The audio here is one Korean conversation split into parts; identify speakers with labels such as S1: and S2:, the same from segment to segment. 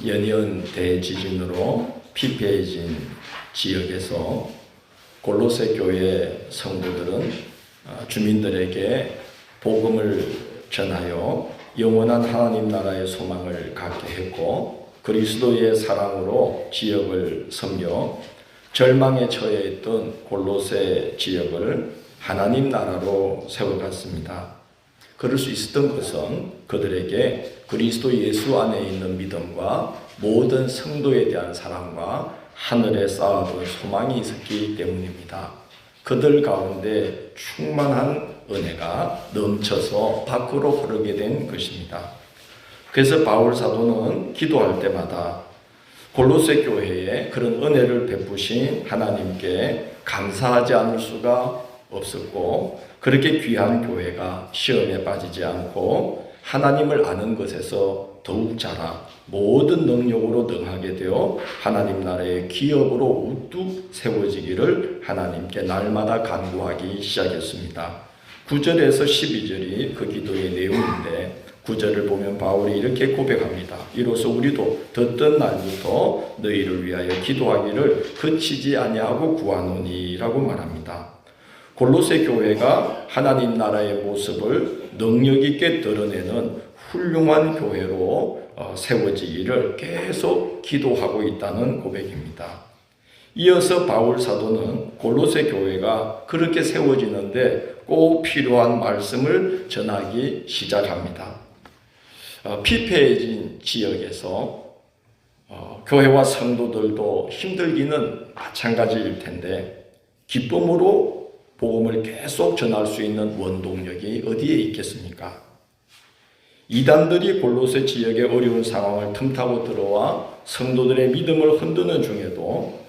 S1: 연이은 대지진으로 피폐해진 지역에서 골로새 교회 성도들은 주민들에게 복음을 전하여 영원한 하나님 나라의 소망을 갖게 했고, 그리스도의 사랑으로 지역을 섬겨 절망에 처해 있던 골로새 지역을 하나님 나라로 세워갔습니다. 그럴 수 있었던 것은 그들에게 그리스도 예수 안에 있는 믿음과 모든 성도에 대한 사랑과 하늘에 쌓아둔 소망이 있었기 때문입니다. 그들 가운데 충만한 은혜가 넘쳐서 밖으로 흐르게 된 것입니다. 그래서 바울 사도는 기도할 때마다 골로새 교회에 그런 은혜를 베푸신 하나님께 감사하지 않을 수가 없었고, 그렇게 귀한 교회가 시험에 빠지지 않고 하나님을 아는 것에서 더욱 자라 모든 능력으로 능하게 되어 하나님 나라의 기업으로 우뚝 세워지기를 하나님께 날마다 간구하기 시작했습니다. 9절에서 12절이 그 기도의 내용인데, 9절을 보면 바울이 이렇게 고백합니다. 이로써 우리도 듣던 날부터 너희를 위하여 기도하기를 그치지 아니하고 구하노니라고 말합니다. 골로새 교회가 하나님 나라의 모습을 능력 있게 드러내는 훌륭한 교회로 세워지기를 계속 기도하고 있다는 고백입니다. 이어서 바울 사도는 골로새 교회가 그렇게 세워지는데 꼭 필요한 말씀을 전하기 시작합니다. 피폐해진 지역에서 교회와 성도들도 힘들기는 마찬가지일 텐데, 기쁨으로 복음을 계속 전할 수 있는 원동력이 어디에 있겠습니까? 이단들이 골로새 지역의 어려운 상황을 틈타고 들어와 성도들의 믿음을 흔드는 중에도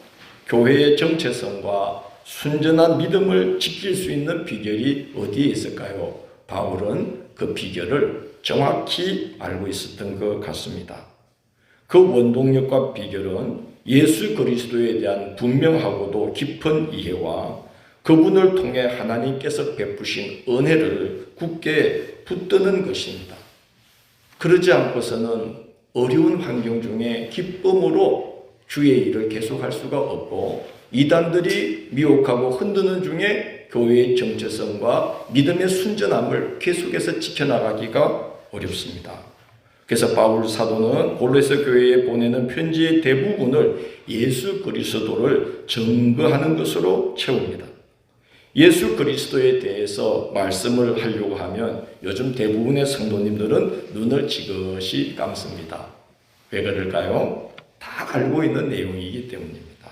S1: 교회의 정체성과 순전한 믿음을 지킬 수 있는 비결이 어디에 있을까요? 바울은 그 비결을 정확히 알고 있었던 것 같습니다. 그 원동력과 비결은 예수 그리스도에 대한 분명하고도 깊은 이해와 그분을 통해 하나님께서 베푸신 은혜를 굳게 붙드는 것입니다. 그러지 않고서는 어려운 환경 중에 기쁨으로 주의 일을 계속할 수가 없고, 이단들이 미혹하고 흔드는 중에 교회의 정체성과 믿음의 순전함을 계속해서 지켜나가기가 어렵습니다. 그래서 바울 사도는 골로새 교회에 보내는 편지의 대부분을 예수 그리스도를 증거하는 것으로 채웁니다. 예수 그리스도에 대해서 말씀을 하려고 하면 요즘 대부분의 성도님들은 눈을 지그시 감습니다. 왜 그럴까요? 다 알고 있는 내용이기 때문입니다.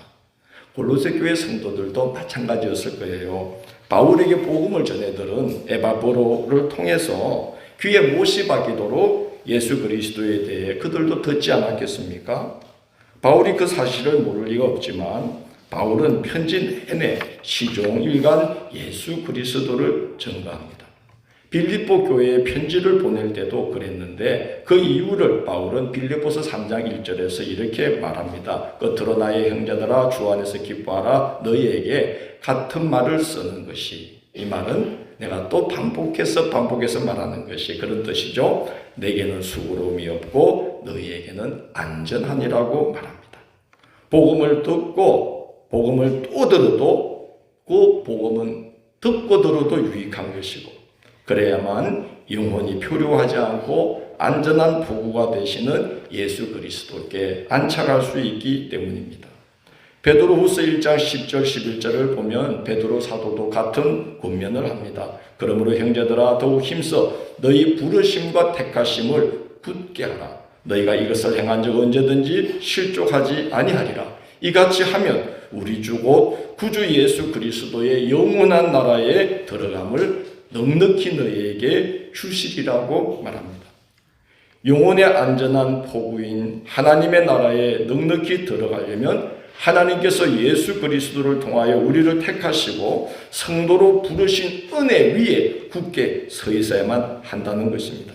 S1: 골로새 교회 성도들도 마찬가지였을 거예요. 바울에게 복음을 전해들은 에바브로를 통해서 귀에 못이 박히도록 예수 그리스도에 대해 그들도 듣지 않았겠습니까? 바울이 그 사실을 모를 리가 없지만 바울은 편지 내내 시종일관 예수 그리스도를 증거합니다. 빌립보 교회에 편지를 보낼 때도 그랬는데, 그 이유를 바울은 빌립보서 3장 1절에서 이렇게 말합니다. 끝으로 나의 형제들아 주 안에서 기뻐하라. 너희에게 같은 말을 쓰는 것이, 이 말은 내가 또 반복해서 말하는 것이 그런 뜻이죠. 내게는 수고로움이 없고 너희에게는 안전하니라고 말합니다. 복음을 듣고 복음을 또 들어도 그 복음은 듣고 들어도 유익한 것이고, 그래야만 영혼이 표류하지 않고 안전한 포구가 되시는 예수 그리스도께 안착할 수 있기 때문입니다. 베드로후서 1장 10절 11절을 보면 베드로 사도도 같은 권면을 합니다. 그러므로 형제들아 더욱 힘써 너희 부르심과 택하심을 굳게 하라. 너희가 이것을 행한 적 언제든지 실족하지 아니하리라. 이같이 하면 우리 주 곧 구주 예수 그리스도의 영원한 나라에 들어감을 넉넉히 너희에게 주시리라고 말합니다. 영혼의 안전한 포구인 하나님의 나라에 넉넉히 들어가려면 하나님께서 예수 그리스도를 통하여 우리를 택하시고 성도로 부르신 은혜 위에 굳게 서 있어야만 한다는 것입니다.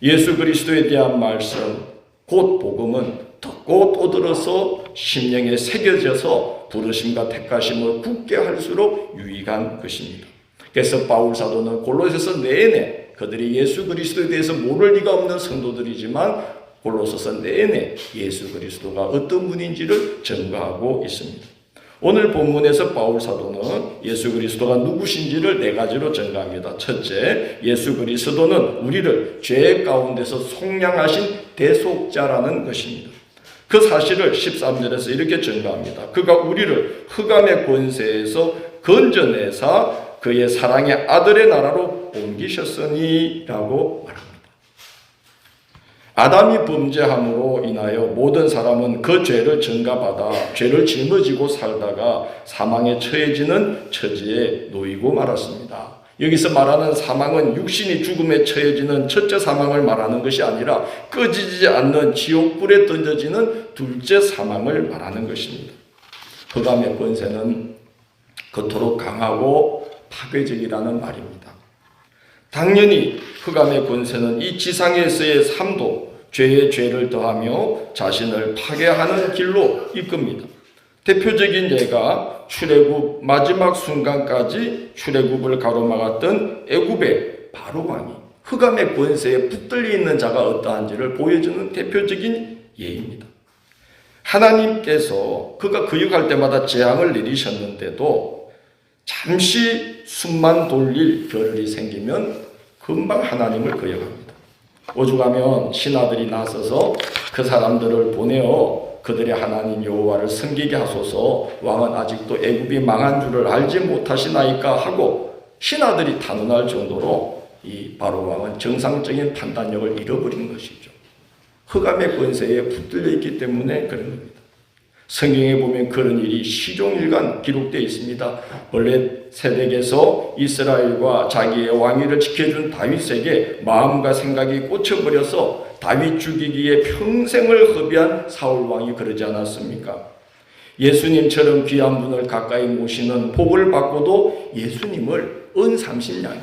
S1: 예수 그리스도에 대한 말씀, 곧 복음은 듣고 또 들어서 심령에 새겨져서 부르심과 택하심을 굳게 할수록 유익한 것입니다. 그래서 바울 사도는 골로새서 내내 그들이 예수 그리스도에 대해서 모를 리가 없는 성도들이지만 골로새서 내내 예수 그리스도가 어떤 분인지를 증거하고 있습니다. 오늘 본문에서 바울 사도는 예수 그리스도가 누구신지를 네 가지로 증거합니다. 첫째, 예수 그리스도는 우리를 죄 가운데서 속량하신 대속자라는 것입니다. 그 사실을 13절에서 이렇게 증거합니다. 그가 우리를 흑암의 권세에서 건져내사 그의 사랑의 아들의 나라로 옮기셨으니 라고 말합니다. 아담이 범죄함으로 인하여 모든 사람은 그 죄를 전가받아 죄를 짊어지고 살다가 사망에 처해지는 처지에 놓이고 말았습니다. 여기서 말하는 사망은 육신이 죽음에 처해지는 첫째 사망을 말하는 것이 아니라 꺼지지 않는 지옥불에 던져지는 둘째 사망을 말하는 것입니다. 흑암의 권세는 그토록 강하고 파괴적이라는 말입니다. 당연히 흑암의 권세는 이 지상에서의 삶도 죄에 죄를 더하며 자신을 파괴하는 길로 이끕니다. 대표적인 예가 출애굽 마지막 순간까지 출애굽을 가로막았던 애굽의 바로 왕이 흑암의 권세에 붙들려 있는 자가 어떠한지를 보여주는 대표적인 예입니다. 하나님께서 그가 거역할 때마다 재앙을 내리셨는데도 잠시 숨만 돌릴 겨를이 생기면 금방 하나님을 거역합니다. 오죽하면 신하들이 나서서 그 사람들을 보내어 그들의 하나님 여호와를 섬기게 하소서, 왕은 아직도 애굽이 망한 줄을 알지 못하시나이까 하고 신하들이 탄원할 정도로 이 바로 왕은 정상적인 판단력을 잃어버린 것이죠. 흑암의 권세에 붙들려 있기 때문에 그런 겁니다. 성경에 보면 그런 일이 시종일관 기록되어 있습니다. 원래 세덱에서 이스라엘과 자기의 왕위를 지켜준 다윗에게 마음과 생각이 꽂혀버려서 다윗 죽이기에 평생을 허비한 사울왕이 그러지 않았습니까? 예수님처럼 귀한 분을 가까이 모시는 복을 받고도 예수님을 은 30냥에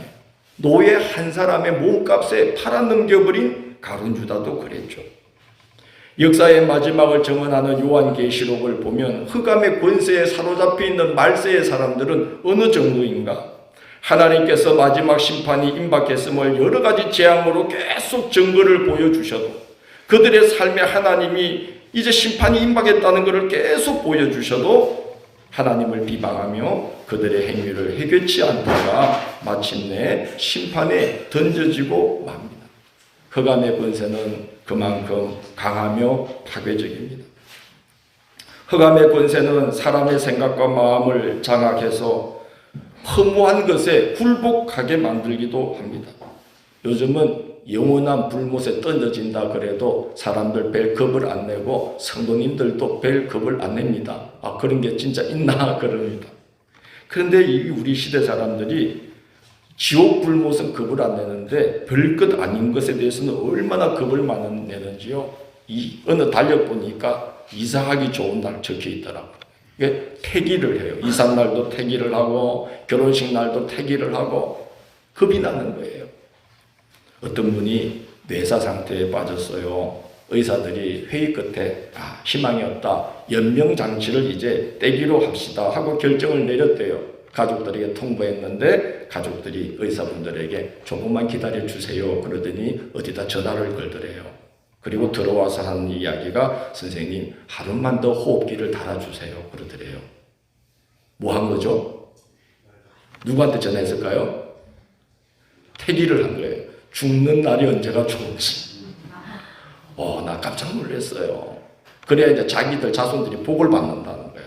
S1: 노예 한 사람의 몸값에 팔아넘겨버린 가룟유다도 그랬죠. 역사의 마지막을 증언하는 요한계시록을 보면 흑암의 권세에 사로잡혀 있는 말세의 사람들은 어느 정도인가? 하나님께서 마지막 심판이 임박했음을 여러 가지 재앙으로 계속 증거를 보여주셔도 그들의 삶에 하나님이 이제 심판이 임박했다는 것을 계속 보여주셔도 하나님을 비방하며 그들의 행위를 해결치 않다가 마침내 심판에 던져지고 맙니다. 흑암의 권세는 그만큼 강하며 파괴적입니다. 흑암의 권세는 사람의 생각과 마음을 장악해서 허무한 것에 굴복하게 만들기도 합니다. 요즘은 영원한 불못에 던져진다 그래도 사람들 별 겁을 안 내고 성도님들도 별 겁을 안 냅니다. 아, 그런 게 진짜 있나 그럽니다. 그런데 이 우리 시대 사람들이 지옥 불못은 겁을 안 내는데 별것 아닌 것에 대해서는 얼마나 겁을 많이 내는지요. 이 어느 달력 보니까 이사하기 좋은 날 적혀 있더라고요. 이게 태기를 해요. 이삿날도 태기를 하고 결혼식 날도 태기를 하고 겁이 나는 거예요. 어떤 분이 뇌사 상태에 빠졌어요. 의사들이 회의 끝에 희망이 없다. 연명장치를 이제 떼기로 합시다 하고 결정을 내렸대요. 가족들에게 통보했는데 가족들이 의사분들에게 조금만 기다려주세요 그러더니 어디다 전화를 걸더래요. 그리고 들어와서 하는 이야기가 선생님 하루만 더 호흡기를 달아주세요 그러더래요. 뭐 한 거죠? 누구한테 전화했을까요? 태기를 한 거예요. 죽는 날이 언제가 좋은지. 나 깜짝 놀랐어요. 그래야 이제 자기들 자손들이 복을 받는다는 거야.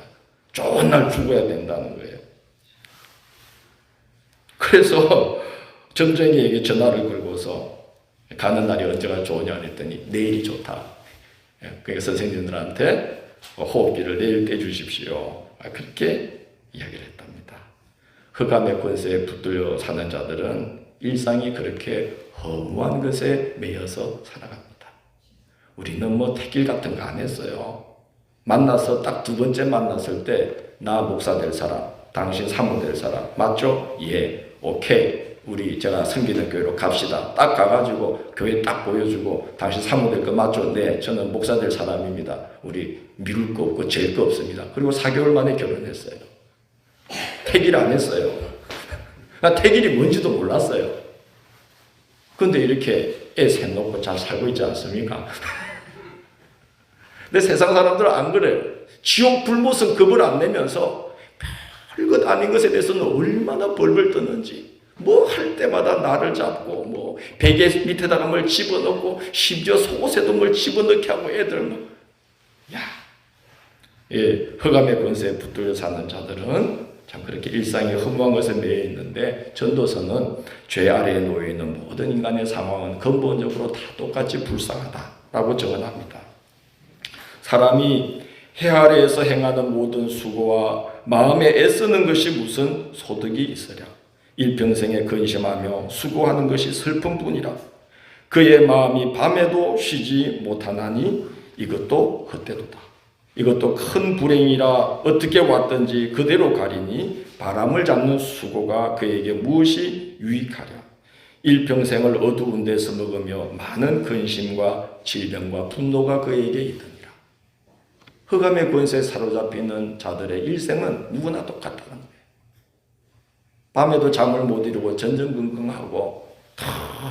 S1: 좋은 날 죽어야 된다는 거예요. 그래서 점쟁이에게 전화를 걸고서 가는 날이 언제가 좋으냐 그랬더니 내일이 좋다. 그러니까 선생님들한테 호흡기를 내일 떼주십시오. 그렇게 이야기를 했답니다. 흑암의 권세에 붙들려 사는 자들은 일상이 그렇게 허무한 것에 매여서 살아갑니다. 우리는 뭐 택일 같은 거 안 했어요. 만나서 딱 두 번째 만났을 때 나 목사 될 사람, 당신 사모 될 사람 맞죠? 예. 오케이. 우리 제가 섬기는 교회로 갑시다. 딱 가가지고 교회 딱 보여주고 당신 사모 될 거 맞죠? 네. 저는 목사 될 사람입니다. 우리 미룰 거 없고 잴 거 없습니다. 그리고 4개월 만에 결혼했어요. 택일 안 했어요. 택일이 뭔지도 몰랐어요. 근데 이렇게 애 셋 놓고 잘 살고 있지 않습니까? 근데 세상 사람들은 안 그래요. 지옥 불못은 겁을 안 내면서 별것 아닌 것에 대해서는 얼마나 벌벌 떠는지, 뭐 할 때마다 나를 잡고, 뭐 베개 밑에다가 뭘 집어넣고, 심지어 속옷에도 뭘 집어넣게 하고 애들 뭐, 야, 예, 흑암의 권세에 붙들려 사는 자들은 참 그렇게 일상이 허무한 것에 매여 있는데, 전도서는 죄 아래에 놓여 있는 모든 인간의 상황은 근본적으로 다 똑같이 불쌍하다라고 정언합니다. 사람이 해 아래에서 행하는 모든 수고와 마음에 애쓰는 것이 무슨 소득이 있으랴. 일평생에 근심하며 수고하는 것이 슬픔뿐이라. 그의 마음이 밤에도 쉬지 못하나니 이것도 헛되도다. 이것도 큰 불행이라 어떻게 왔든지 그대로 가리니 바람을 잡는 수고가 그에게 무엇이 유익하랴. 일평생을 어두운 데서 먹으며 많은 근심과 질병과 분노가 그에게 있더니라. 흑암의 권세에 사로잡히는 자들의 일생은 누구나 똑같다는 거예요. 밤에도 잠을 못 이루고 전전긍긍하고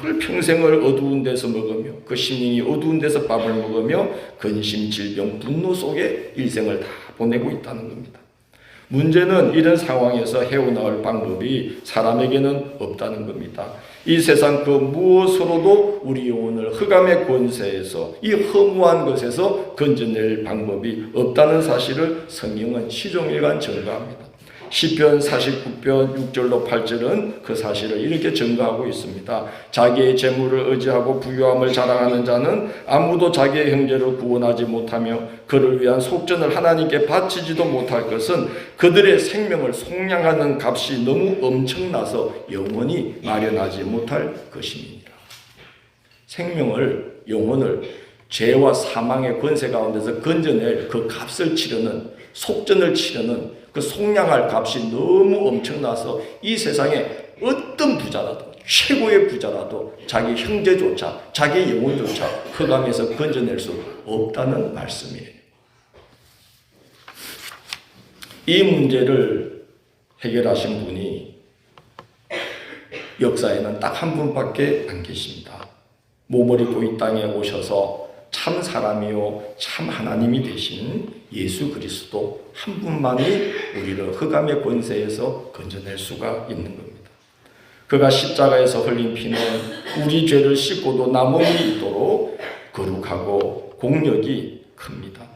S1: 늘 평생을 어두운 데서 먹으며, 그 심령이 어두운 데서 밥을 먹으며 근심, 질병, 분노 속에 일생을 다 보내고 있다는 겁니다. 문제는 이런 상황에서 헤어나올 방법이 사람에게는 없다는 겁니다. 이 세상 그 무엇으로도 우리 영혼을 흑암의 권세에서, 이 허무한 것에서 건져낼 방법이 없다는 사실을 성경은 시종일관 증거합니다. 시편 49편 6절로 8절은 그 사실을 이렇게 증거하고 있습니다. 자기의 재물을 의지하고 부유함을 자랑하는 자는 아무도 자기의 형제를 구원하지 못하며 그를 위한 속전을 하나님께 바치지도 못할 것은 그들의 생명을 속량하는 값이 너무 엄청나서 영원히 마련하지 못할 것입니다. 생명을, 영혼을 죄와 사망의 권세 가운데서 건져낼 그 값을 치르는, 속전을 치르는 그 속량할 값이 너무 엄청나서 이 세상에 어떤 부자라도, 최고의 부자라도 자기 형제조차, 자기 영혼조차 흑암에서 건져낼 수 없다는 말씀이에요. 이 문제를 해결하신 분이 역사에는 딱 한 분밖에 안 계십니다. 몸을 입고 이 땅에 오셔서 참 사람이요 참 하나님이 되신 예수 그리스도 한 분만이 우리를 흑암의 권세에서 건져낼 수가 있는 겁니다. 그가 십자가에서 흘린 피는 우리 죄를 씻고도 남음이 있도록 거룩하고 공력이 큽니다.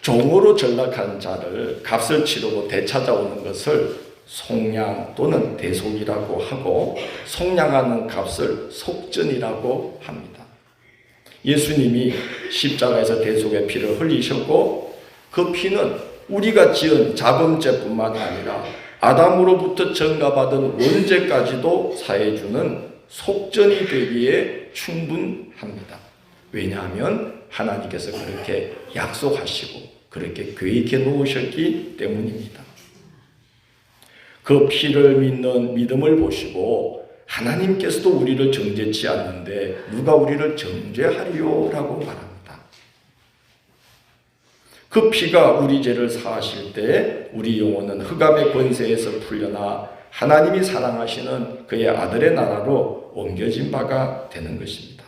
S1: 종으로 전락한 자를 값을 치르고 되찾아오는 것을 속량 또는 대속이라고 하고, 속량하는 값을 속전이라고 합니다. 예수님이 십자가에서 대속의 피를 흘리셨고, 그 피는 우리가 지은 자범죄뿐만 아니라 아담으로부터 전가받은 원죄까지도 사해주는 속전이 되기에 충분합니다. 왜냐하면 하나님께서 그렇게 약속하시고 그렇게 계획해 놓으셨기 때문입니다. 그 피를 믿는 믿음을 보시고 하나님께서도 우리를 정죄치 않는데 누가 우리를 정죄하리요? 라고 말합니다. 그 피가 우리 죄를 사하실 때 우리 영혼은 흑암의 권세에서 풀려나 하나님이 사랑하시는 그의 아들의 나라로 옮겨진 바가 되는 것입니다.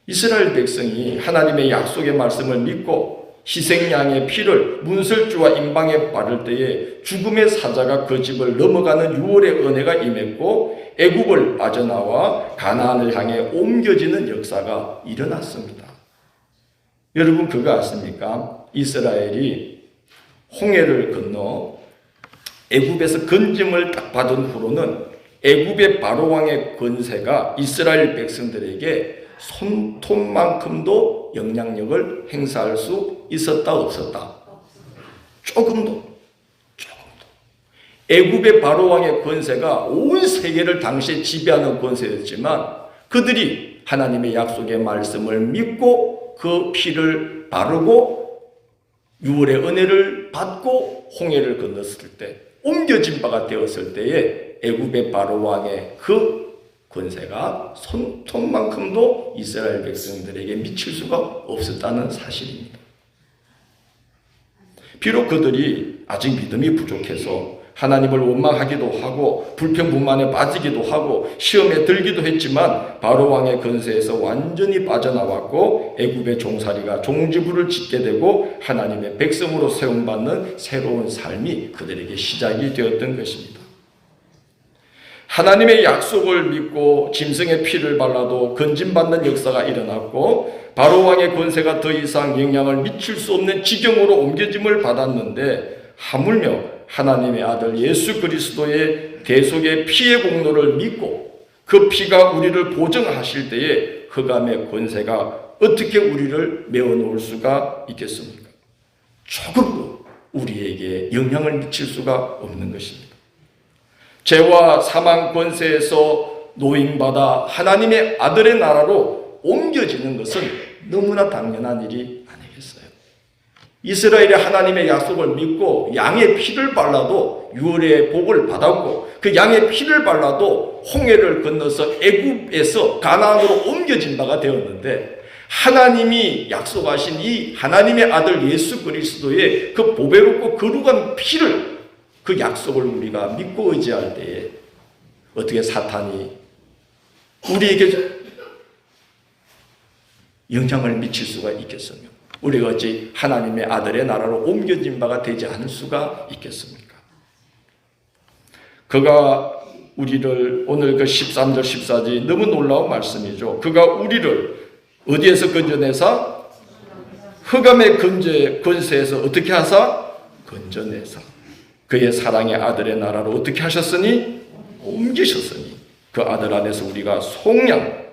S1: 이스라엘 백성이 하나님의 약속의 말씀을 믿고 희생양의 피를 문설주와 임방에 바를 때에 죽음의 사자가 그 집을 넘어가는 유월의 은혜가 임했고 애굽을 빠져나와 가나안을 향해 옮겨지는 역사가 일어났습니다. 여러분 그거 아십니까? 이스라엘이 홍해를 건너 애굽에서 건짐을 딱 받은 후로는 애굽의 바로왕의 권세가 이스라엘 백성들에게 손톱만큼도 영향력을 행사할 수 있었다 없었다? 조금도. 애굽의 바로왕의 권세가 온 세계를 당시에 지배하는 권세였지만 그들이 하나님의 약속의 말씀을 믿고 그 피를 바르고 유월의 은혜를 받고 홍해를 건넜을 때, 옮겨진 바가 되었을 때에 애굽의 바로왕의 그 권세가 손톱만큼도 이스라엘 백성들에게 미칠 수가 없었다는 사실입니다. 비록 그들이 아직 믿음이 부족해서 하나님을 원망하기도 하고 불평불만에 빠지기도 하고 시험에 들기도 했지만 바로 왕의 권세에서 완전히 빠져나왔고 애굽의 종살이가 종지부를 짓게 되고 하나님의 백성으로 세움받는 새로운 삶이 그들에게 시작이 되었던 것입니다. 하나님의 약속을 믿고 짐승의 피를 발라도 건진받는 역사가 일어났고 바로 왕의 권세가 더 이상 영향을 미칠 수 없는 지경으로 옮겨짐을 받았는데 하물며 하나님의 아들 예수 그리스도의 대속의 피의 공로를 믿고 그 피가 우리를 보증하실 때에 흑암의 권세가 어떻게 우리를 메어놓을 수가 있겠습니까? 조금도 우리에게 영향을 미칠 수가 없는 것입니다. 죄와 사망 권세에서 노임받아 하나님의 아들의 나라로 옮겨지는 것은 너무나 당연한 일이 아니겠어요. 이스라엘이 하나님의 약속을 믿고 양의 피를 발라도 유월의 복을 받았고 그 양의 피를 발라도 홍해를 건너서 애굽에서 가나안으로 옮겨진 바가 되었는데 하나님이 약속하신 이 하나님의 아들 예수 그리스도의 그 보배롭고 거룩한 피를 그 약속을 우리가 믿고 의지할 때에 어떻게 사탄이 우리에게 영향을 미칠 수가 있겠으며 우리가 어찌 하나님의 아들의 나라로 옮겨진 바가 되지 않을 수가 있겠습니까? 그가 우리를 오늘 그 13절 14절이 너무 놀라운 말씀이죠. 그가 우리를 어디에서 건져내사? 흑암의 권세에서 어떻게 하사? 건져내사. 그의 사랑의 아들의 나라로 어떻게 하셨으니? 옮기셨으니 그 아들 안에서 우리가 속량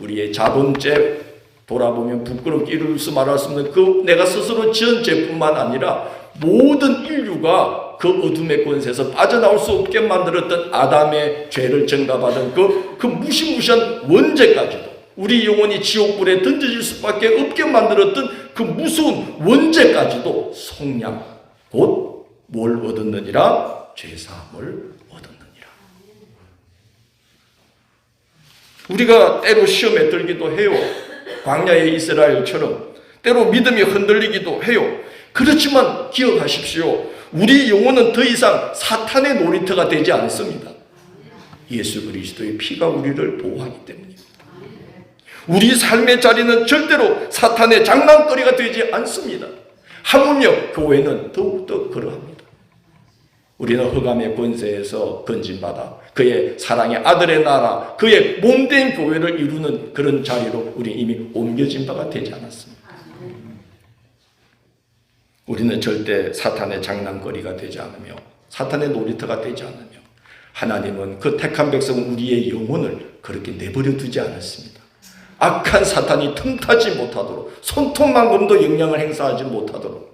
S1: 우리의 자본죄 돌아보면 부끄럽게 이룰 수 말할 수 없는 그 내가 스스로 지은 죄뿐만 아니라 모든 인류가 그 어둠의 권세에서 빠져나올 수 없게 만들었던 아담의 죄를 전가받은 그 무시무시한 원죄까지도 우리 영혼이 지옥불에 던져질 수밖에 없게 만들었던 그 무서운 원죄까지도 속량 곧 뭘 얻었느니라? 죄사함을 얻었느니라. 우리가 때로 시험에 들기도 해요. 광야의 이스라엘처럼 때로 믿음이 흔들리기도 해요. 그렇지만 기억하십시오. 우리 영혼은 더 이상 사탄의 놀이터가 되지 않습니다. 예수 그리스도의 피가 우리를 보호하기 때문입니다. 우리 삶의 자리는 절대로 사탄의 장난거리가 되지 않습니다. 하물며 교회는 더욱더 그러합니다. 우리는 흑암의 권세에서 건진받아 그의 사랑의 아들의 나라, 그의 몸된 교회를 이루는 그런 자리로 우리 이미 옮겨진 바가 되지 않았습니다. 우리는 절대 사탄의 장난거리가 되지 않으며 사탄의 놀이터가 되지 않으며 하나님은 그 택한 백성 우리의 영혼을 그렇게 내버려 두지 않았습니다. 악한 사탄이 틈타지 못하도록 손톱만큼도 영향을 행사하지 못하도록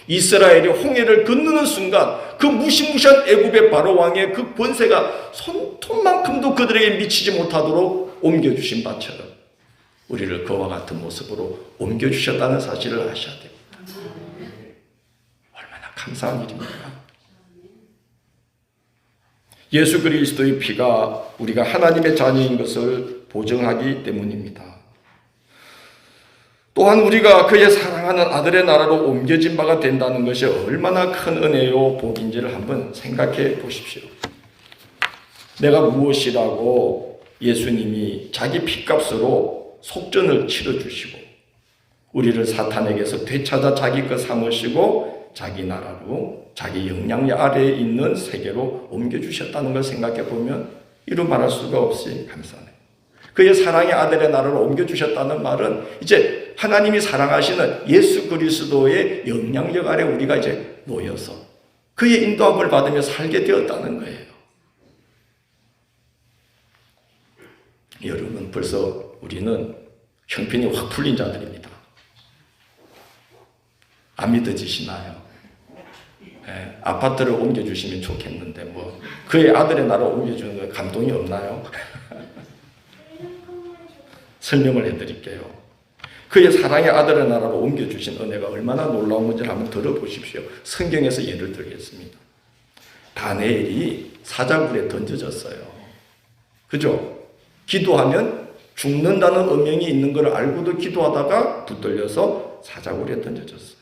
S1: 이스라엘이 홍해를 건너는 순간 그 무시무시한 애굽의 바로 왕의 그 권세가 손톱만큼도 그들에게 미치지 못하도록 옮겨주신 바처럼 우리를 그와 같은 모습으로 옮겨주셨다는 사실을 아셔야 됩니다. 얼마나 감사한 일입니까? 예수 그리스도의 피가 우리가 하나님의 자녀인 것을 보증하기 때문입니다. 또한 우리가 그의 사랑하는 아들의 나라로 옮겨진 바가 된다는 것이 얼마나 큰 은혜요 복인지를 한번 생각해 보십시오. 내가 무엇이라고 예수님이 자기 피값으로 속전을 치러주시고 우리를 사탄에게서 되찾아 자기 것 삼으시고 자기 나라로 자기 영향력 아래에 있는 세계로 옮겨주셨다는 걸 생각해 보면 이루 말할 수가 없이 감사하네요. 그의 사랑의 아들의 나라로 옮겨주셨다는 말은 이제 하나님이 사랑하시는 예수 그리스도의 영향력 아래 우리가 이제 모여서 그의 인도함을 받으며 살게 되었다는 거예요. 여러분 벌써 우리는 형편이 확 풀린 자들입니다. 안 믿어지시나요? 네, 아파트를 옮겨주시면 좋겠는데 뭐 그의 아들의 나라로 옮겨주는 거 감동이 없나요? 설명을 해드릴게요. 그의 사랑의 아들의 나라로 옮겨주신 은혜가 얼마나 놀라운 건지 한번 들어보십시오. 성경에서 예를 들겠습니다. 다니엘이 사자굴에 던져졌어요. 그죠? 기도하면 죽는다는 음명이 있는 걸 알고도 기도하다가 붙들려서 사자굴에 던져졌어요.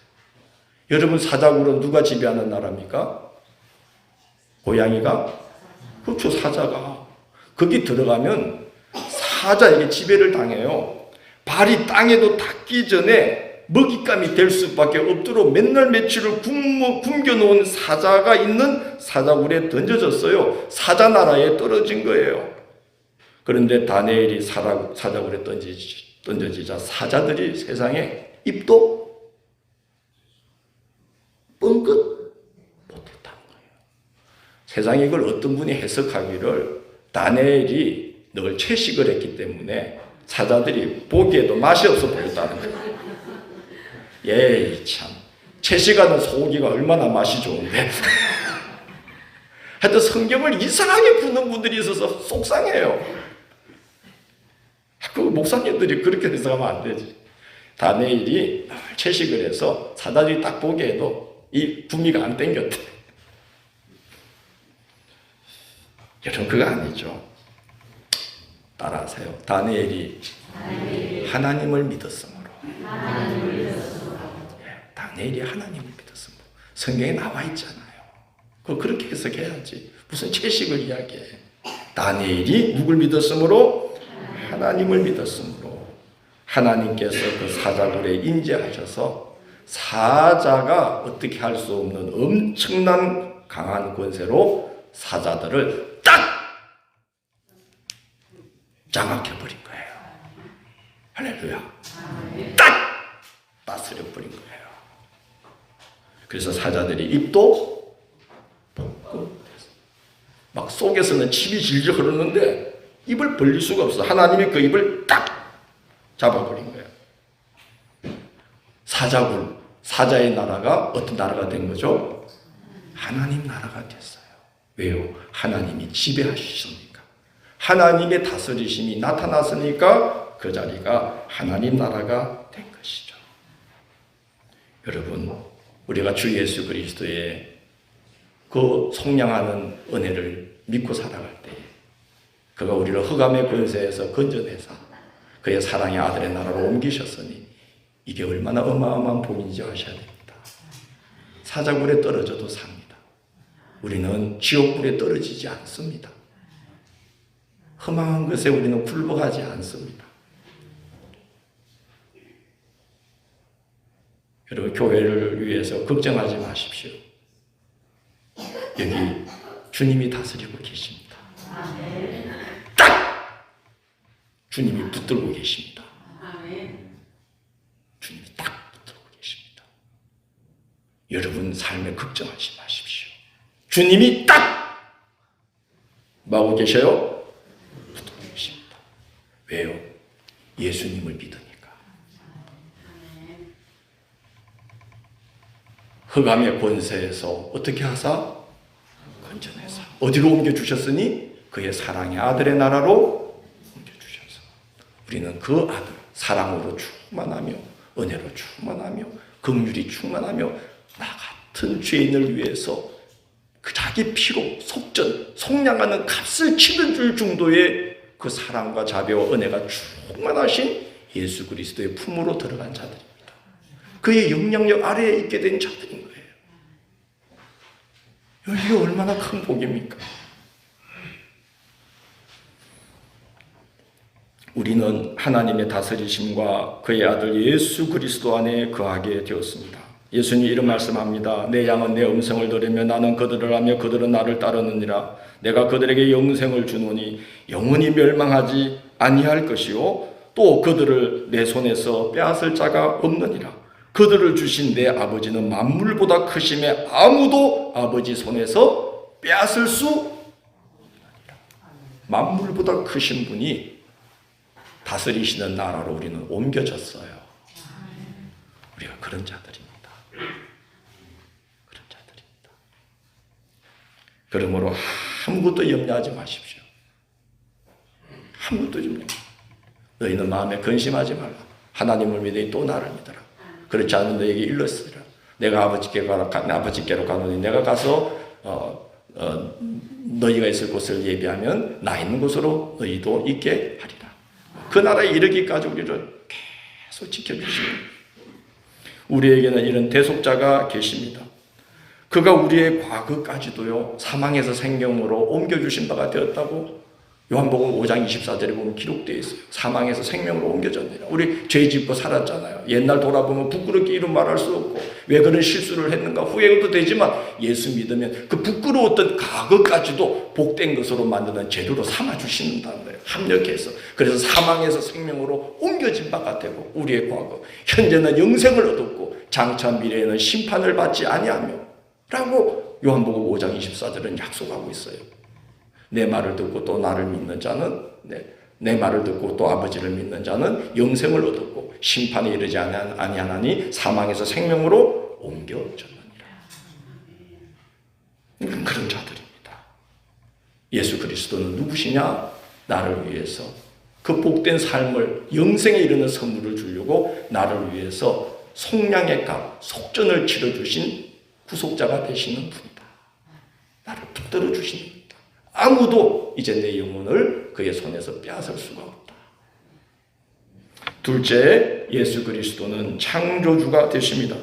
S1: 여러분 사자굴은 누가 지배하는 나라입니까? 고양이가? 그렇죠, 사자가. 거기 들어가면 사자에게 지배를 당해요. 발이 땅에도 닿기 전에 먹잇감이 될 수밖에 없도록 맨날 며칠을 굶겨놓은 사자가 있는 사자굴에 던져졌어요. 사자 나라에 떨어진 거예요. 그런데 다니엘이 사자굴에 던져지자 사자들이 세상에 입도 뻥끗 못했다는 거예요. 세상에 이걸 어떤 분이 해석하기를 다니엘이 늘 채식을 했기 때문에 사자들이 보기에도 맛이 없어 보였다는 거예요. 예이 참, 채식하는 소고기가 얼마나 맛이 좋은데. 하여튼 성경을 이상하게 푸는 분들이 있어서 속상해요. 그 목사님들이 그렇게 해석하면 안 되지. 다니엘이 채식을 해서 사자들이 딱 보기에도 이 구미가 안 땡겼대. 여러분 그거 아니죠. 따라하세요. 다니엘이 하나님을 믿었으므로. 다니엘이 하나님을 믿었으므로. 성경에 나와 있잖아요. 그렇게 해석해야지. 무슨 채식을 이야기해. 다니엘이 누굴 믿었으므로? 하나님을 믿었으므로. 하나님께서 그 사자굴에 임재하셔서 사자가 어떻게 할 수 없는 엄청난 강한 권세로 사자들을 딱 장악해버린 거예요. 할렐루야. 딱 다스려버린 거예요. 그래서 사자들이 입도 막 속에서는 침이 질질 흐르는데 입을 벌릴 수가 없어. 하나님이 그 입을 딱 잡아버린 거예요. 사자굴, 사자의 나라가 어떤 나라가 된 거죠? 하나님 나라가 됐어요. 왜요? 하나님이 지배하시니까. 하나님의 다스리심이 나타났으니까 그 자리가 하나님 나라가 된 것이죠. 여러분, 우리가 주 예수 그리스도의 그 속량하는 은혜를 믿고 살아갈 때 그가 우리를 흑암의 권세에서 건져내사 그의 사랑의 아들의 나라로 옮기셨으니 이게 얼마나 어마어마한 복인지 아셔야 됩니다. 사자굴에 떨어져도 삽니다. 우리는 지옥불에 떨어지지 않습니다. 험한 것에 우리는 굴복하지 않습니다. 여러분 교회를 위해서 걱정하지 마십시오. 여기 주님이 다스리고 계십니다. 딱! 주님이 붙들고 계십니다. 주님이 딱 붙들고 계십니다. 여러분 삶에 걱정하지 마십시오. 주님이 딱! 뭐하고 계셔요? 붙들고 계십니다. 왜요? 예수님을 믿으니까. 흑암의 권세에서 어떻게 하사? 건져내사. 어디로 옮겨주셨으니? 그의 사랑의 아들의 나라로 옮겨주셔서 우리는 그 아들 사랑으로 충만하며 은혜로 충만하며 긍휼이 충만하며 나 같은 죄인을 위해서 그 자기 피로 속량하는 값을 치는 줄 정도의 그 사랑과 자비와 은혜가 충만하신 예수 그리스도의 품으로 들어간 자들입니다. 그의 영향력 아래에 있게 된 자들인 거예요. 이게 얼마나 큰 복입니까? 우리는 하나님의 다스리심과 그의 아들 예수 그리스도 안에 거하게 되었습니다. 예수님이 이런 말씀합니다. 내 양은 내 음성을 들으며 나는 그들을 하며 그들은 나를 따르느니라. 내가 그들에게 영생을 주노니 영원히 멸망하지 아니할 것이요 또 그들을 내 손에서 빼앗을 자가 없느니라. 그들을 주신 내 아버지는 만물보다 크심에 아무도 아버지 손에서 빼앗을 수 없느니라. 만물보다 크신 분이 다스리시는 나라로 우리는 옮겨졌어요. 우리가 그런 자들입니다. 그런 자들입니다. 그러므로 아무것도 염려하지 마십시오. 아무것도 염려. 너희는 마음에 근심하지 말라. 하나님을 믿으니 또 나를 믿어라. 그렇지 않으면 너에게 일렀으리라. 내가 아버지께로 가노니 내가 가서 너희가 있을 곳을 예비하면 나 있는 곳으로 너희도 있게 하리라. 그 나라에 이르기까지 우리를 계속 지켜주시는 우리에게는 이런 대속자가 계십니다. 그가 우리의 과거까지도요 사망에서 생명으로 옮겨주신 바가 되었다고 요한복음 5장 24절에 보면 기록되어 있어요. 사망에서 생명으로 옮겨졌느니라. 우리 죄 짓고 살았잖아요. 옛날 돌아보면 부끄럽게 이루 말할 수 없고 왜 그런 실수를 했는가 후회도 되지만 예수 믿으면 그 부끄러웠던 과거까지도 복된 것으로 만드는 재료로 삼아주신다는 거예요. 합력해서. 그래서 사망에서 생명으로 옮겨진 바가 되고 우리의 과거 현재는 영생을 얻었고 장차 미래에는 심판을 받지 아니하며 라고 요한복음 5장 24절은 약속하고 있어요. 내 말을 듣고 또 나를 믿는 자는 내 말을 듣고 또 아버지를 믿는 자는 영생을 얻었고 심판에 이르지 아니하나니 사망에서 생명으로 옮겨졌느니라. 그런 자들입니다. 예수 그리스도는 누구시냐? 나를 위해서 그 복된 삶을 영생에 이르는 선물을 주려고 나를 위해서 속량의 값, 속전을 치러주신 구속자가 되시는 분이다. 나를 붙들어 주시는 분이다. 아무도 이제 내 영혼을 그의 손에서 빼앗을 수가 없다. 둘째, 예수 그리스도는 창조주가 되십니다.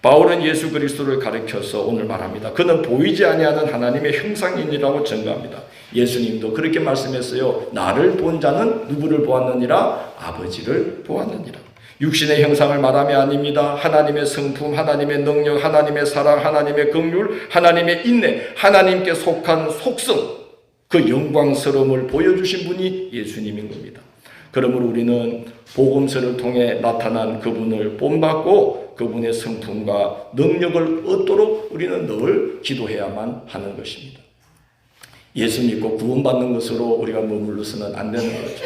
S1: 바울은 예수 그리스도를 가리켜서 오늘 말합니다. 그는 보이지 아니하는 하나님의 형상이니라고 증거합니다. 예수님도 그렇게 말씀했어요. 나를 본 자는 누구를 보았느니라? 아버지를 보았느니라. 육신의 형상을 말함이 아닙니다. 하나님의 성품, 하나님의 능력, 하나님의 사랑, 하나님의 긍휼, 하나님의 인내, 하나님께 속한 속성, 그 영광스러움을 보여주신 분이 예수님인 겁니다. 그러므로 우리는 복음서를 통해 나타난 그분을 본받고 그분의 성품과 능력을 얻도록 우리는 늘 기도해야만 하는 것입니다. 예수 믿고 구원받는 것으로 우리가 머물러서는 안 되는 거죠.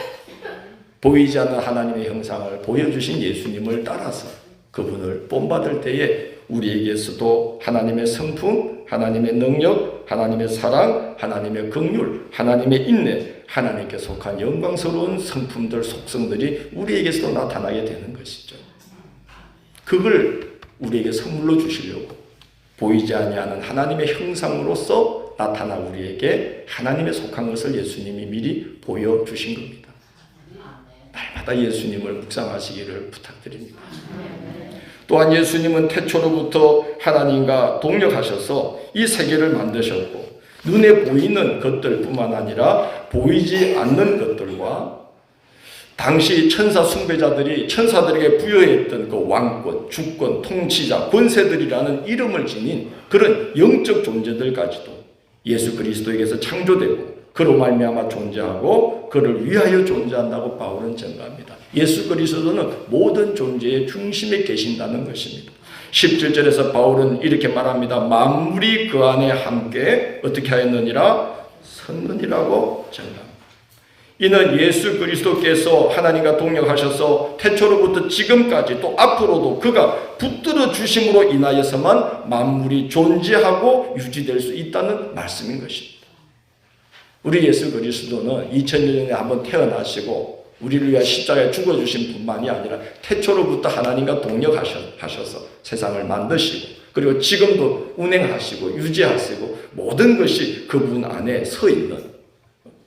S1: 보이지 않는 하나님의 형상을 보여주신 예수님을 따라서 그분을 본받을 때에 우리에게서도 하나님의 성품, 하나님의 능력, 하나님의 사랑, 하나님의 긍휼, 하나님의 인내, 하나님께 속한 영광스러운 성품들, 속성들이 우리에게서도 나타나게 되는 것이죠. 그걸 우리에게 선물로 주시려고 보이지 아니하는 하나님의 형상으로서 나타나 우리에게 하나님의 속한 것을 예수님이 미리 보여주신 겁니다. 날마다 예수님을 묵상하시기를 부탁드립니다. 또한 예수님은 태초로부터 하나님과 동역하셔서 이 세계를 만드셨고 눈에 보이는 것들뿐만 아니라 보이지 않는 것들과 당시 천사 숭배자들이 천사들에게 부여했던 그 왕권, 주권, 통치자, 권세들이라는 이름을 지닌 그런 영적 존재들까지도 예수 그리스도에게서 창조되고 그로 말미암아 존재하고 그를 위하여 존재한다고 바울은 증거합니다. 예수 그리스도는 모든 존재의 중심에 계신다는 것입니다. 17절에서 바울은 이렇게 말합니다. 만물이 그 안에 함께 어떻게 하였느니라? 섰느니라고 증거합니다. 이는 예수 그리스도께서 하나님과 동역하셔서 태초로부터 지금까지 또 앞으로도 그가 붙들어 주심으로 인하여서만 만물이 존재하고 유지될 수 있다는 말씀인 것입니다. 우리 예수 그리스도는 2000년 전에 한번 태어나시고 우리를 위해 십자가에 죽어주신 뿐만이 아니라 태초로부터 하나님과 동역하셔서 세상을 만드시고 그리고 지금도 운행하시고 유지하시고 모든 것이 그분 안에 서 있는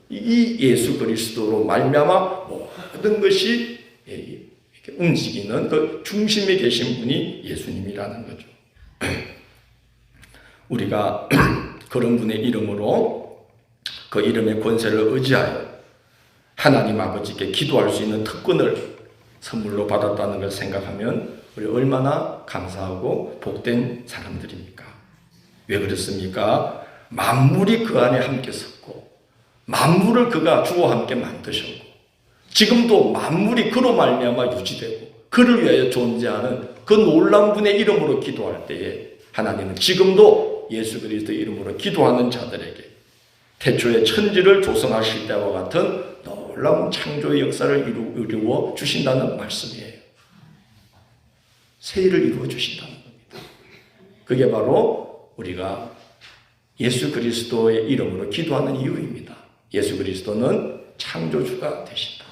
S1: 이 예수 그리스도로 말미암아 모든 것이 이렇게 움직이는 그 중심에 계신 분이 예수님이라는 거죠. 우리가 그런 분의 이름으로 그 이름의 권세를 의지하여 하나님 아버지께 기도할 수 있는 특권을 선물로 받았다는 걸 생각하면 우리 얼마나 감사하고 복된 사람들입니까? 왜 그렇습니까? 만물이 그 안에 함께 섰고 만물을 그가 주와 함께 만드셨고 지금도 만물이 그로 말미암아 유지되고 그를 위하여 존재하는 그 놀라운 분의 이름으로 기도할 때에 하나님은 지금도 예수 그리스도의 이름으로 기도하는 자들에게 태초에 천지를 조성하실 때와 같은 놀라운 창조의 역사를 이루어 주신다는 말씀이에요. 새 일을 이루어 주신다는 겁니다. 그게 바로 우리가 예수 그리스도의 이름으로 기도하는 이유입니다. 예수 그리스도는 창조주가 되신다.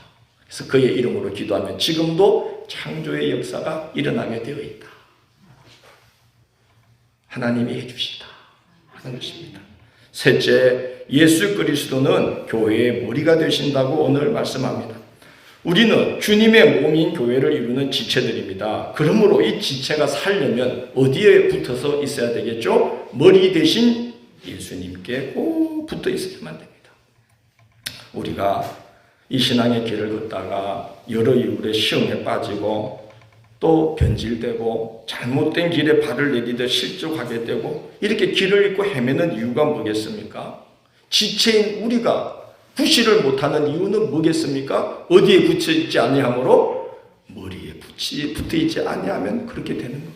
S1: 그래서 그의 이름으로 기도하면 지금도 창조의 역사가 일어나게 되어 있다. 하나님이 해주신다 하는 것입니다. 셋째, 예수 그리스도는 교회의 머리가 되신다고 오늘 말씀합니다. 우리는 주님의 몸인 교회를 이루는 지체들입니다. 그러므로 이 지체가 살려면 어디에 붙어서 있어야 되겠죠? 머리 대신 예수님께 꼭 붙어 있어야만 됩니다. 우리가 이 신앙의 길을 걷다가 여러 이유로 시험에 빠지고 또 변질되고 잘못된 길에 발을 내디뎌 실족하게 되고 이렇게 길을 잃고 헤매는 이유가 뭐겠습니까? 지체인 우리가 구실을 못하는 이유는 뭐겠습니까? 어디에 붙여있지 아니하므로 머리에 붙어있지 아니하면 그렇게 되는 겁니다.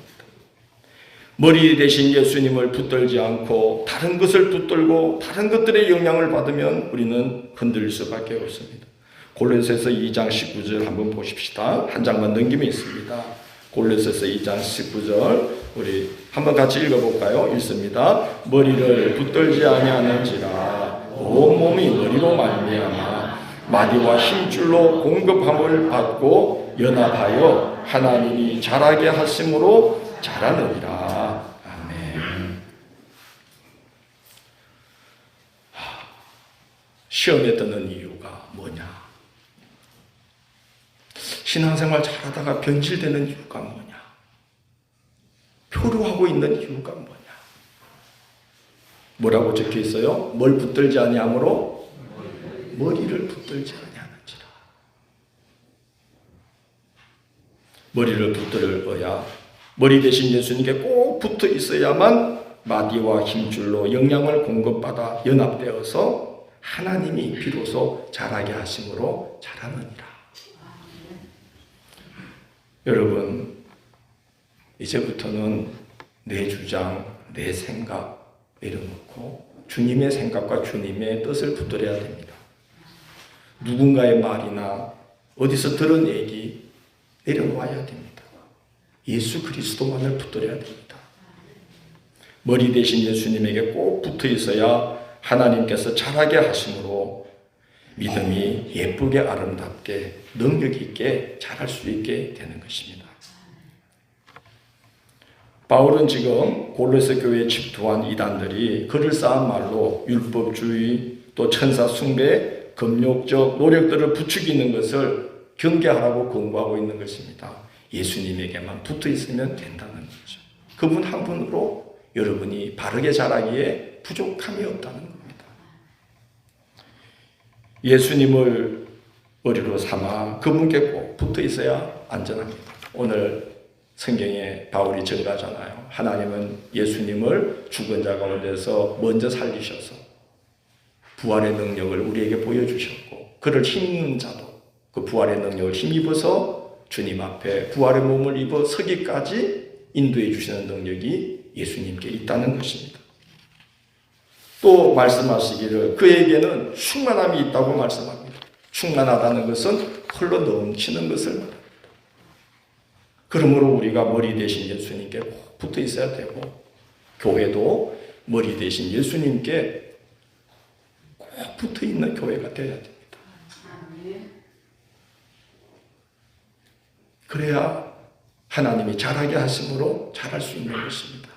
S1: 머리 대신 예수님을 붙들지 않고 다른 것을 붙들고 다른 것들의 영향을 받으면 우리는 흔들릴 수밖에 없습니다. 골로새서 2장 19절 한번 보십시다. 한 장만 넘기면 있습니다. 골로새서 2장 19절 우리 한번 같이 읽어볼까요? 읽습니다. 머리를 붙들지 아니하는지라 온 몸이 머리로 말미암아 마디와 힘줄로 공급함을 받고 연합하여 하나님이 자라게 하심으로 자라느니라. 아멘. 시험에 드는 이유가 뭐냐? 신앙생활 잘하다가 변질되는 이유가 뭐냐? 표류하고 있는 이유가 뭐냐? 뭐라고 적혀 있어요? 뭘 붙들지 아니하므로 머리를 붙들지 아니하는지라. 머리를 붙들어야 머리 대신 예수님께 꼭 붙어 있어야만 마디와 힘줄로 영양을 공급받아 연합되어서 하나님이 비로소 자라게 하심으로 자라느니라. 여러분, 이제부터는 내 주장, 내 생각 내려놓고 주님의 생각과 주님의 뜻을 붙들어야 됩니다. 누군가의 말이나 어디서 들은 얘기 내려놓아야 됩니다. 예수 그리스도만을 붙들어야 됩니다. 머리 대신 예수님에게 꼭 붙어 있어야 하나님께서 자라게 하심으로 믿음이 예쁘게 아름답게 능력 있게 자랄 수 있게 되는 것입니다. 바울은 지금 골로새 교회에 집투한 이단들이 그를 쌓은 말로 율법주의 또 천사 숭배, 금욕적 노력들을 부추기는 것을 경계하라고 권고하고 있는 것입니다. 예수님에게만 붙어 있으면 된다는 거죠. 그분 한 분으로 여러분이 바르게 자라기에 부족함이 없다는 겁니다. 예수님을 머리로 삼아 그분께 꼭 붙어 있어야 안전합니다. 오늘 성경에 바울이 증가하잖아요. 하나님은 예수님을 죽은 자 가운데서 먼저 살리셔서 부활의 능력을 우리에게 보여주셨고 그를 힘입는 자도 그 부활의 능력을 힘입어서 주님 앞에 부활의 몸을 입어 서기까지 인도해 주시는 능력이 예수님께 있다는 것입니다. 또 말씀하시기를 그에게는 충만함이 있다고 말씀합니다. 충만하다는 것은 흘러 넘치는 것을 말합니다. 그러므로 우리가 머리 대신 예수님께 꼭 붙어 있어야 되고 교회도 머리 대신 예수님께 꼭 붙어 있는 교회가 되어야 됩니다. 그래야 하나님이 자라게 하심으로 자랄 수 있는 것입니다.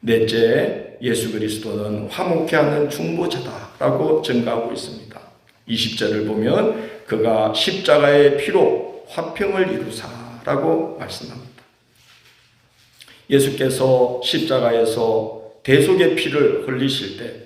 S1: 넷째, 예수 그리스도는 화목케 하는 중보자다라고 증가하고 있습니다. 20절을 보면 그가 십자가의 피로 화평을 이루사라고 말씀합니다. 예수께서 십자가에서 대속의 피를 흘리실 때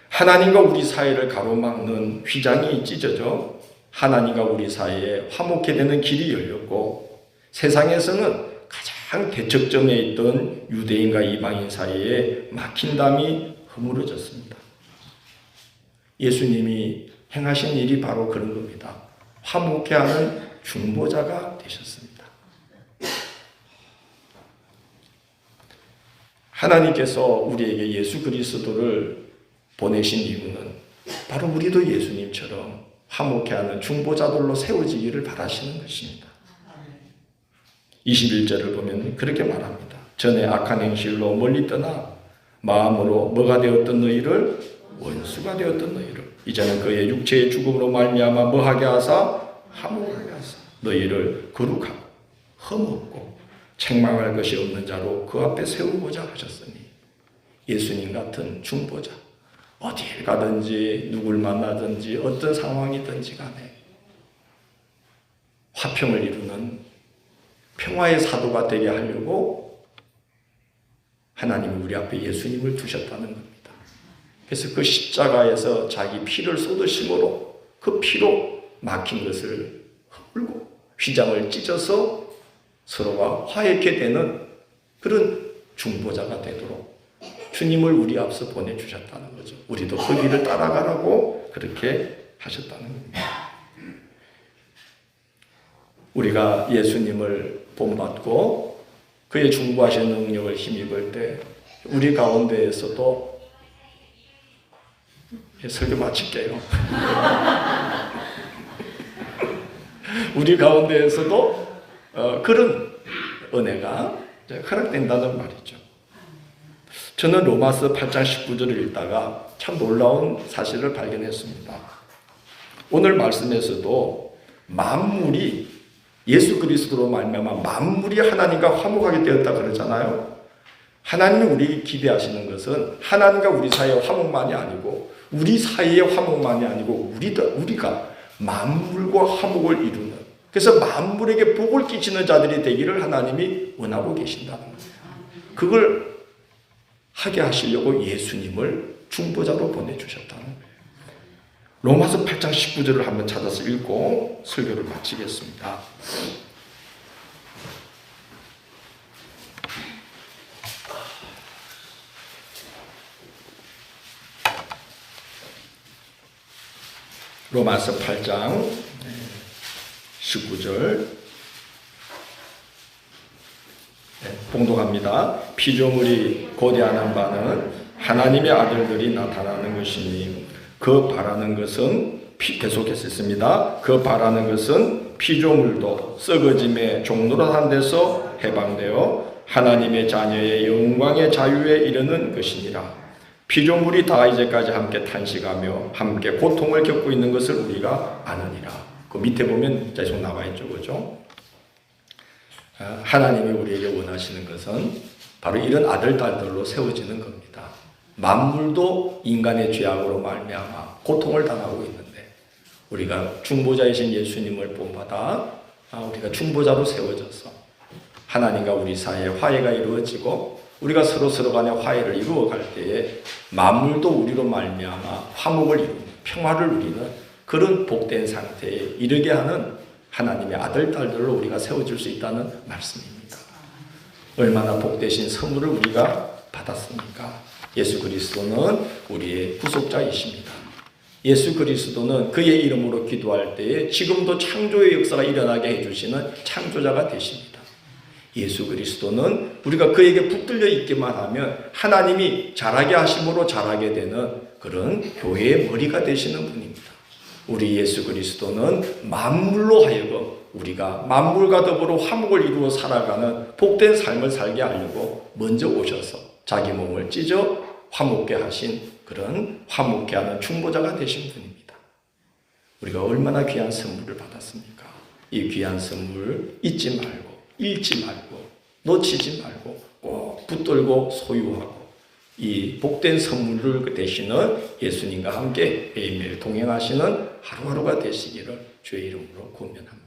S1: 하나님과 우리 사이를 가로막는 휘장이 찢어져 하나님과 우리 사이에 화목케 되는 길이 열렸고 세상에서는 가장 대척점에 있던 유대인과 이방인 사이에 막힌 담이 허물어졌습니다. 예수님이 행하신 일이 바로 그런 겁니다. 화목케 하는 중보자가 되셨습니다. 하나님께서 우리에게 예수 그리스도를 보내신 이유는 바로 우리도 예수님처럼 화목케 하는 중보자들로 세워지기를 바라시는 것입니다. 21절을 보면 그렇게 말합니다. 전에 악한 행실로 멀리 떠나 마음으로 뭐가 되었던 너희를 원수가 되었던 너희를 이제는 그의 육체의 죽음으로 말미암아 뭐하게 하사 화목하게 하사 너희를 거룩하고 흠없고 책망할 것이 없는 자로 그 앞에 세우고자 하셨으니 예수님 같은 중보자 어디에 가든지 누굴 만나든지 어떤 상황이든지 간에 화평을 이루는 평화의 사도가 되게 하려고 하나님이 우리 앞에 예수님을 두셨다는 겁니다. 그래서 그 십자가에서 자기 피를 쏟으심으로 그 피로 막힌 것을 헐고 휘장을 찢어서 서로가 화해케 되는 그런 중보자가 되도록 주님을 우리 앞서 보내주셨다는 거죠. 우리도 그 길을 따라가라고 그렇게 하셨다는 겁니다. 우리가 예수님을 본받고 그의 중보하신 능력을 힘입을 때 우리 가운데에서도 설교 마칠게요. 우리 가운데에서도 그런 은혜가 허락된다는 말이죠. 저는 로마서 8장 19절을 읽다가 참 놀라운 사실을 발견했습니다. 오늘 말씀에서도 만물이 예수 그리스도로 말미암아 만물이 하나님과 화목하게 되었다 그러잖아요. 하나님이 우리 기대하시는 것은 하나님과 우리 사이의 화목만이 아니고 우리 사이의 화목만이 아니고 우리가 만물과 화목을 이루는, 그래서 만물에게 복을 끼치는 자들이 되기를 하나님이 원하고 계신다는 거예요. 그걸 하게 하시려고 예수님을 중보자로 보내주셨다는 거예요. 로마서 8장 19절을 한번 찾아서 읽고 설교를 마치겠습니다. 로마서 8장 19절 봉독합니다. 피조물이 고대하는 바는 하나님의 아들들이 나타나는 것이니 그 바라는 것은 계속해서 있습니다. 그 바라는 것은 피조물도 썩어짐의 종노릇한 데서 해방되어 하나님의 자녀의 영광의 자유에 이르는 것이니라. 피조물이 다 이제까지 함께 탄식하며 함께 고통을 겪고 있는 것을 우리가 아느니라. 그 밑에 보면 계속 나와 있죠, 그죠? 하나님이 우리에게 원하시는 것은 바로 이런 아들, 딸들로 세워지는 겁니다. 만물도 인간의 죄악으로 말미암아 고통을 당하고 있는데 우리가 중보자이신 예수님을 본받아 우리가 중보자로 세워져서 하나님과 우리 사이에 화해가 이루어지고 우리가 서로 간에 화해를 이루어갈 때에 만물도 우리로 말미암아 화목을 이루는, 평화를 누리는 그런 복된 상태에 이르게 하는 하나님의 아들, 딸들로 우리가 세워질 수 있다는 말씀입니다. 얼마나 복되신 선물을 우리가 받았습니까? 예수 그리스도는 우리의 구속자이십니다. 예수 그리스도는 그의 이름으로 기도할 때에 지금도 창조의 역사가 일어나게 해주시는 창조자가 되십니다. 예수 그리스도는 우리가 그에게 붙들려 있기만 하면 하나님이 자라게 하심으로 자라게 되는 그런 교회의 머리가 되시는 분입니다. 우리 예수 그리스도는 만물로 하여금 우리가 만물과 더불어 화목을 이루어 살아가는 복된 삶을 살게 하려고 먼저 오셔서 자기 몸을 찢어 화목케 하신 그런 화목케 하는 중보자가 되신 분입니다. 우리가 얼마나 귀한 선물을 받았습니까? 이 귀한 선물 잊지 말고 잃지 말고 놓치지 말고 꼭 붙들고 소유하고 이 복된 선물을 되시는 예수님과 함께 매일매일 동행하시는 하루하루가 되시기를 주의 이름으로 권면합니다.